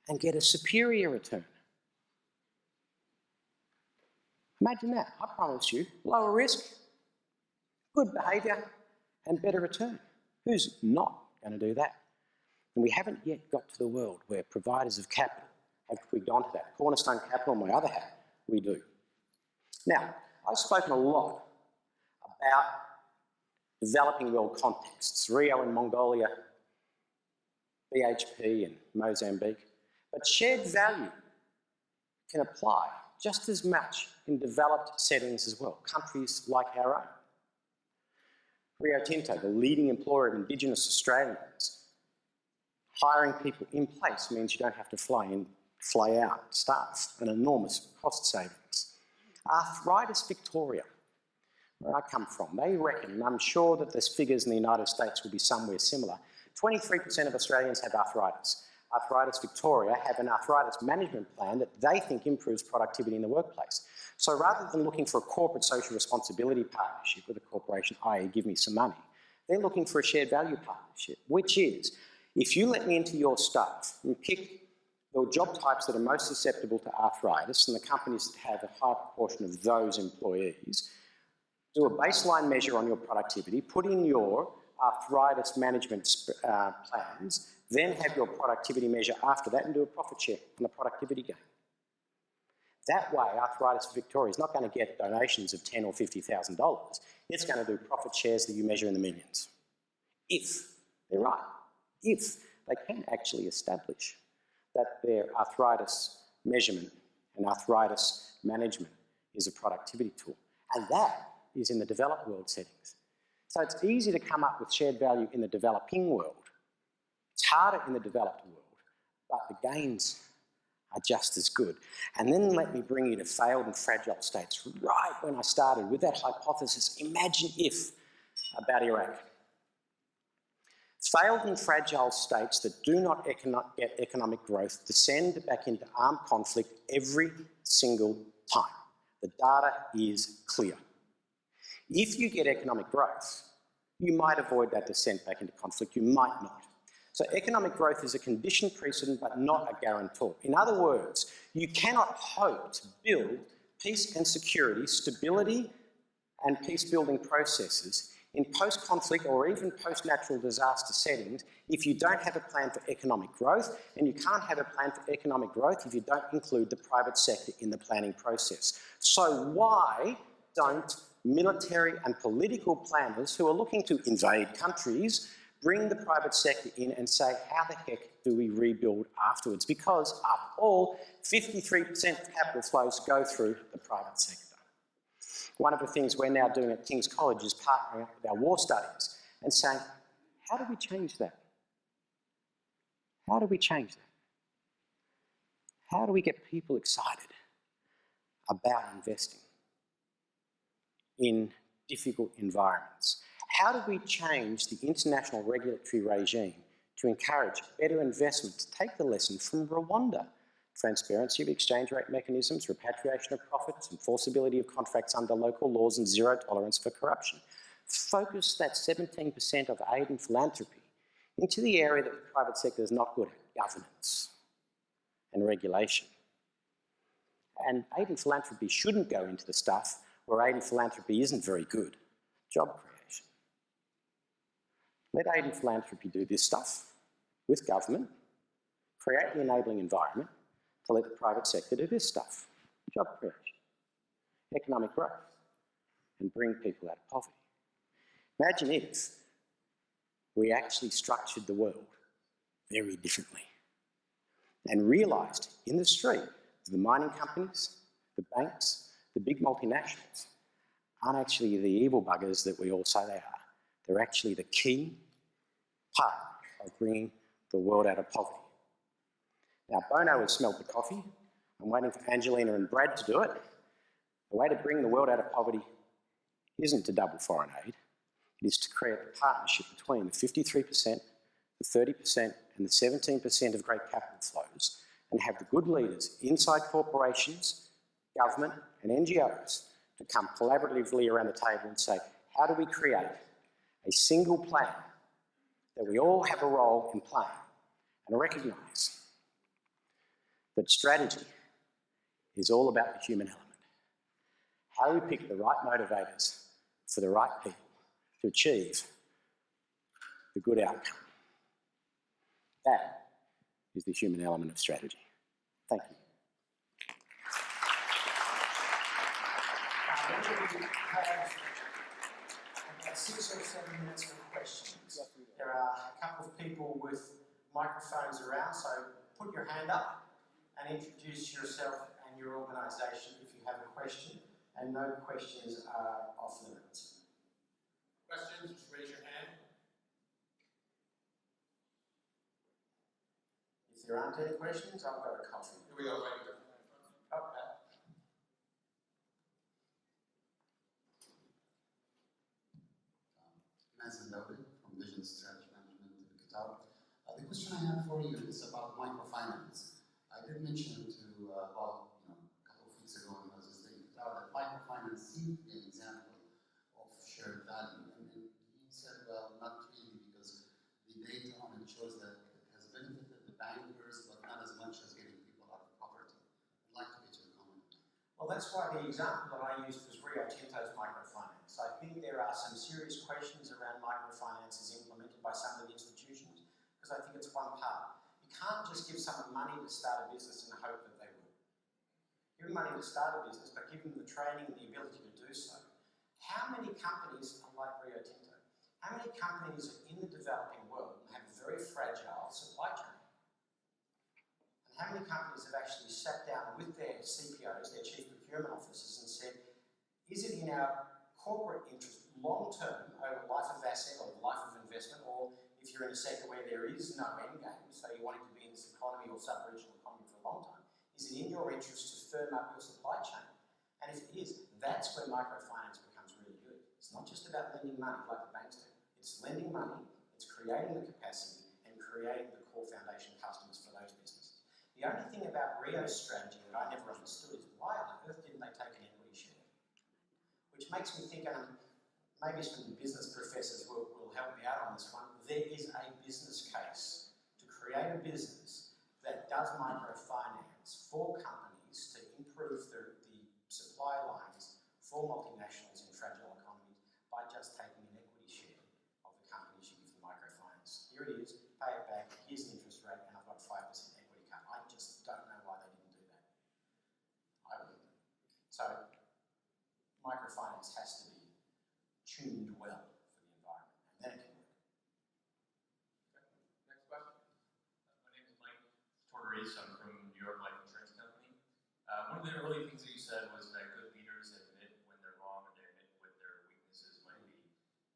and get a superior return. Imagine that. I promise you, lower risk, good behaviour and better return. Who's not going to do that? And we haven't yet got to the world where providers of capital have twigged onto that. Cornerstone Capital, on my other hat, we do. Now, I've spoken a lot about developing world contexts, Rio in Mongolia, BHP in Mozambique, but shared value can apply just as much in developed settings as well, countries like our own. Rio Tinto, the leading employer of Indigenous Australians, hiring people in place means you don't have to fly in, fly out staff, an enormous cost savings. Arthritis Victoria, where I come from, they reckon, and I'm sure that there's figures in the United States will be somewhere similar, 23% of Australians have arthritis. Arthritis Victoria have an arthritis management plan that they think improves productivity in the workplace. So rather than looking for a corporate social responsibility partnership with a corporation, i.e. give me some money, they're looking for a shared value partnership, which is, if you let me into your staff and pick the job types that are most susceptible to arthritis and the companies that have a high proportion of those employees, do a baseline measure on your productivity, put in your arthritis management plans, then have your productivity measure after that and do a profit share on the productivity gain. That way, Arthritis Victoria is not going to get donations of $10,000 or $50,000. It's going to do profit shares that you measure in the millions. If they're right. If they can actually establish that their arthritis measurement and arthritis management is a productivity tool. And that is in the developed world settings. So it's easy to come up with shared value in the developing world. It's harder in the developed world, but the gains are just as good. And then let me bring you to failed and fragile states. Right when I started with that hypothesis, imagine if, about Iraq. Failed and fragile states that do not get economic growth descend back into armed conflict every single time. The data is clear. If you get economic growth, you might avoid that descent back into conflict, you might not. So economic growth is a condition precedent but not a guarantor. In other words, you cannot hope to build peace and security, stability and peace-building processes in post-conflict or even post-natural disaster settings if you don't have a plan for economic growth, and you can't have a plan for economic growth if you don't include the private sector in the planning process. So why don't military and political planners who are looking to invade countries bring the private sector in and say, how the heck do we rebuild afterwards? Because, after all, 53% of capital flows go through the private sector. One of the things we're now doing at King's College is partnering up with our war studies and saying, how do we change that? How do we change that? How do we get people excited about investing in difficult environments? How do we change the international regulatory regime to encourage better investment, to take the lesson from Rwanda? Transparency of exchange rate mechanisms, repatriation of profits, enforceability of contracts under local laws, and zero tolerance for corruption. Focus that 17% of aid and philanthropy into the area that the private sector is not good at, governance and regulation. And aid and philanthropy shouldn't go into the stuff where aid and philanthropy isn't very good, job creation. Let aid and philanthropy do this stuff with government, create the enabling environment to let the private sector do this stuff, job creation, economic growth, and bring people out of poverty. Imagine if we actually structured the world very differently and realised in the street that the mining companies, the banks, the big multinationals aren't actually the evil buggers that we all say they are. They're actually the key part of bringing the world out of poverty. Now, Bono has smelled the coffee. I'm waiting for Angelina and Brad to do it. The way to bring the world out of poverty isn't to double foreign aid. It is to create a partnership between the 53%, the 30%, and the 17% of great capital flows, and have the good leaders inside corporations, government, and NGOs to come collaboratively around the table and say, how do we create a single plan that we all have a role in playing, and recognise that strategy is all about the human element. How do we pick the right motivators for the right people to achieve the good outcome? That is the human element of strategy. Thank you. We have about 6 or 7 minutes for questions. There are a couple of people with microphones around, so put your hand up and introduce yourself and your organisation if you have a question, and no questions are off limits. Questions, just raise your hand. If there aren't any questions, I've got a coffee. Here we go, right here. Okay. Mazen Dawdi from Vision Strategy Management in Qatar. The question I have for you is about microfinance. I did mention to, a couple of weeks ago when I was visiting Qatar, that microfinance seemed to be an example of shared value. And he said, well, not really, because the data on it shows that it has benefited the bankers, but not as much as getting people out of poverty. I'd like to get your comment. Well, that's why the example that I used was Rio Tinto's microfinance. I think there are some serious questions around microfinance as implemented by some of the institutions, because I think it's one part. You can't just give someone money to start a business and hope that they will. Give them money to start a business, but give them the training and the ability to do so. How many companies are like Rio Tinto? How many companies are in the developing world and have a very fragile supply chain? And how many companies have actually sat down with their CPOs, their chief procurement officers, and said, is it in our corporate interest long-term over life of asset or life of investment, or if you're in a sector where there is no end game, so you're wanting to be in this economy or sub-regional economy for a long time, is it in your interest to firm up your supply chain? And if it is, that's where microfinance becomes really good. It's not just about lending money like the banks do. It's lending money, it's creating the capacity and creating the core foundation customers for those businesses. The only thing about Rio's strategy that I never understood is why on earth didn't they take an equity share? Which makes me think, and maybe some business professors will help me out on this one, there is a business case to create a business that does microfinance for companies to improve the supply lines for multinationals in fragile economies by just taking an equity share of the companies you give them microfinance. Here it is, pay it back, here's the interest rate, and I've got 5% equity cut. I just don't know why they didn't do that. I wouldn't. So, microfinance has to be tuned well for the environment, and then it can work. Okay. Next question. My name is Mike Tortorese. I'm from New York Life Insurance Company. One of the early things that you said was that good leaders admit when they're wrong and they admit what their weaknesses might be.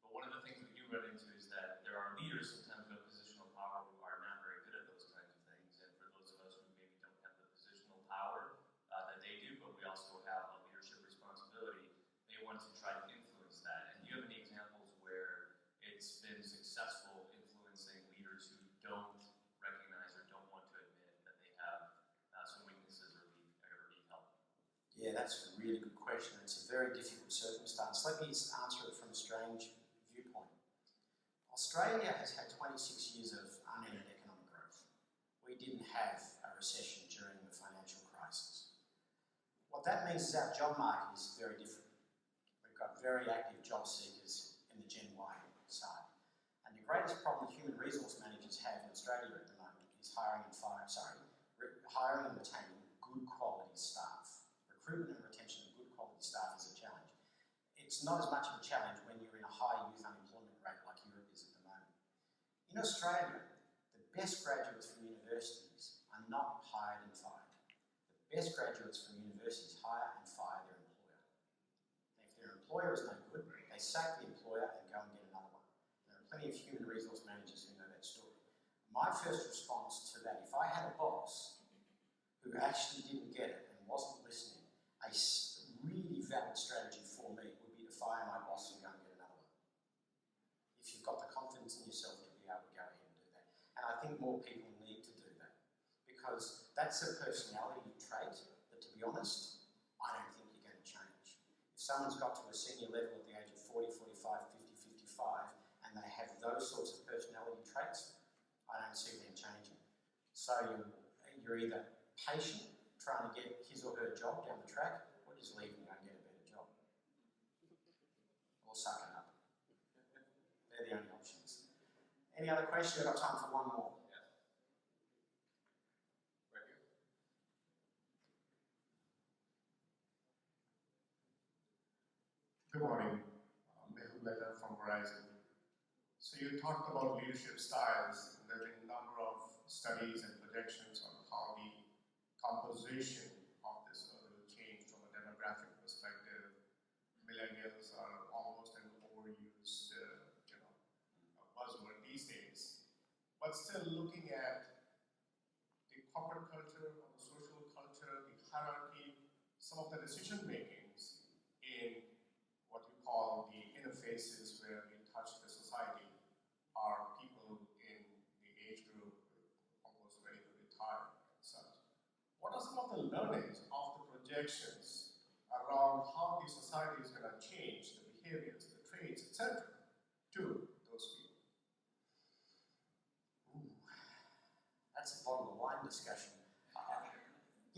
But one of the things we do run into is that there are leaders sometimes with positional power who are not very good at those kinds of things. And for those of us who maybe don't have the positional power that they do, but we also have a leadership responsibility, they want to try to influence that. And do you have any examples where it's been successful influencing leaders who don't recognize or don't want to admit that they have some weaknesses or need help? Yeah, that's a really good question. It's a very difficult circumstance. Let me answer it from a strange viewpoint. Australia has had 26 years of unending economic growth. We didn't have a recession during the financial crisis. What that means is our job market is very different. We've got very active job seekers in the Gen Y side. And the greatest problem human resource managers have in Australia at the moment is hiring and retaining good quality staff. Recruitment and retention of good quality staff is a challenge. It's not as much of a challenge when you're in a high youth unemployment rate like Europe is at the moment. In Australia, the best graduates from universities are not hired and fired. The best graduates from universities hire and fire their employer. And if their employer is no good, they sack the employer and go and get another one. There are plenty of human resource managers who know that story. My first response to that, if I had a boss who actually didn't get it and wasn't listening, a really valid strategy for me would be to fire my boss and go and get another one. If you've got the confidence in yourself to be able to go ahead and do that. And I think more people need to do that because that's a personality trait that, to be honest, I don't think you're going to change. If someone's got to a senior level at the age of 40, 45, 50, 55, and they have those sorts of personality traits, I don't see them changing. So you're either patient, trying to get his or her job down the track, or just leave and go and get a better job. Or suck it up. They're the only options. Any other questions? I've got time for one more. Yes. Right here. Good morning. Mehul Mehta from Verizon. So you talked about leadership styles, and there have been a number of studies and projections on how the composition of this will change from a demographic perspective. Millennials are almost an overused buzzword these days. But still looking at the corporate culture or the social culture, the hierarchy, some of the decision makings in what you call the interfaces where we touch the society are people in the age group almost ready to retire and such. What are some of the learnings of the projections around how the society is going to change the behaviors, the traits, etc., to those people? Ooh, that's a bottle of wine discussion.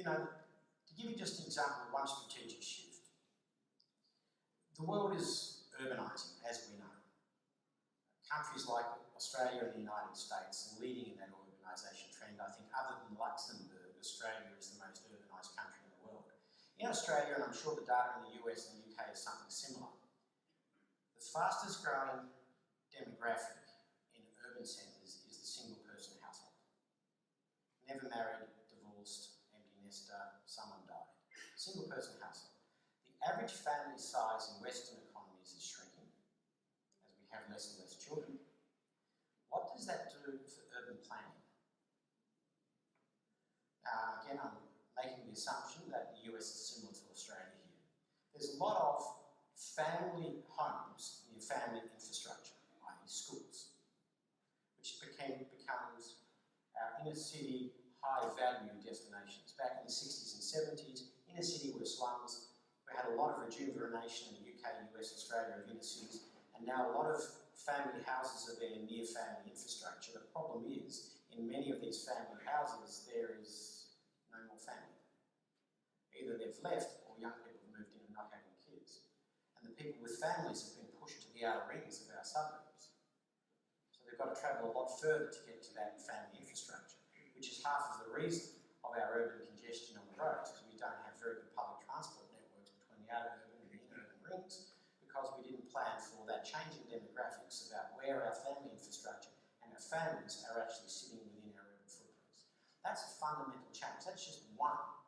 To give you just an example of one strategic shift, the world is urbanising, as we know. Countries like Australia and the United States are leading in that urbanisation trend. I think other than Luxembourg, Australia is the most urbanised country in the world. In Australia, and I'm sure the data in the US and the UK is something similar, the fastest growing demographic in urban centres is the single person household. Never married, divorced, empty nester, someone died. Single person household. The average family size in Western economies assumption that the US is similar to Australia here. There's a lot of family homes near family infrastructure, i.e. schools, which becomes our inner city high-value destinations. Back in the 60s and 70s, inner city were slums. We had a lot of rejuvenation in the UK, US, Australia of inner cities, and now a lot of family houses are there near family infrastructure. The problem is, in many of these family houses, there is no more family. Either they've left or young people have moved in and not having kids. And the people with families have been pushed to the outer rings of our suburbs. So they've got to travel a lot further to get to that family infrastructure, which is half of the reason of our urban congestion on the roads, because we don't have very good public transport networks between the outer urban and the inner urban rings, because we didn't plan for that changing demographics about where our family infrastructure and our families are actually sitting within our urban footprints. That's a fundamental change. That's just one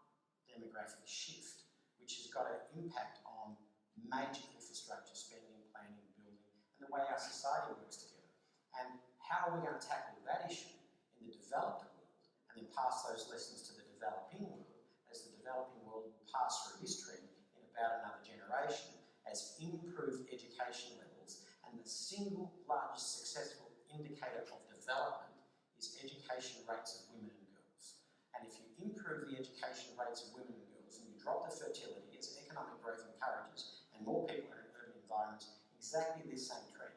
demographic shift, which has got an impact on major infrastructure spending, planning, building, and the way our society works together. And how are we going to tackle that issue in the developed world and then pass those lessons to the developing world, as the developing world will pass through this trend in about another generation, as improved education levels, and the single largest successful indicator of development is education rates of women and girls. And if you improve the education rates of women and girls and you drop the fertility as economic growth encourages and more people are in urban environments, exactly this same trend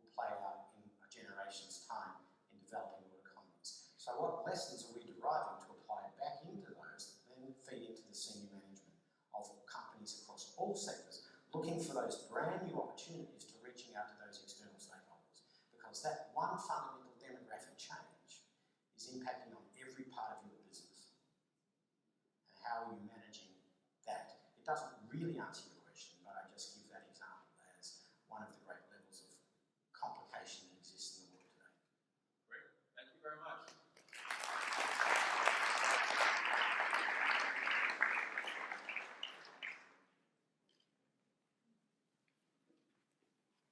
will play out in a generation's time in developing world economies. So what lessons are we deriving to apply back into those that then feed into the senior management of companies across all sectors, looking for those brand new opportunities to reaching out to those external stakeholders? Because that one fundamental demographic change is impacting on every part of your business. And how are you managing that? It doesn't really answer your question, but I just give that example as one of the great levels of complication that exists in the world today. Great. Thank you very much.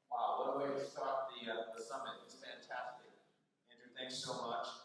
Wow, what a way to start the summit. It's fantastic. Andrew, thanks so much.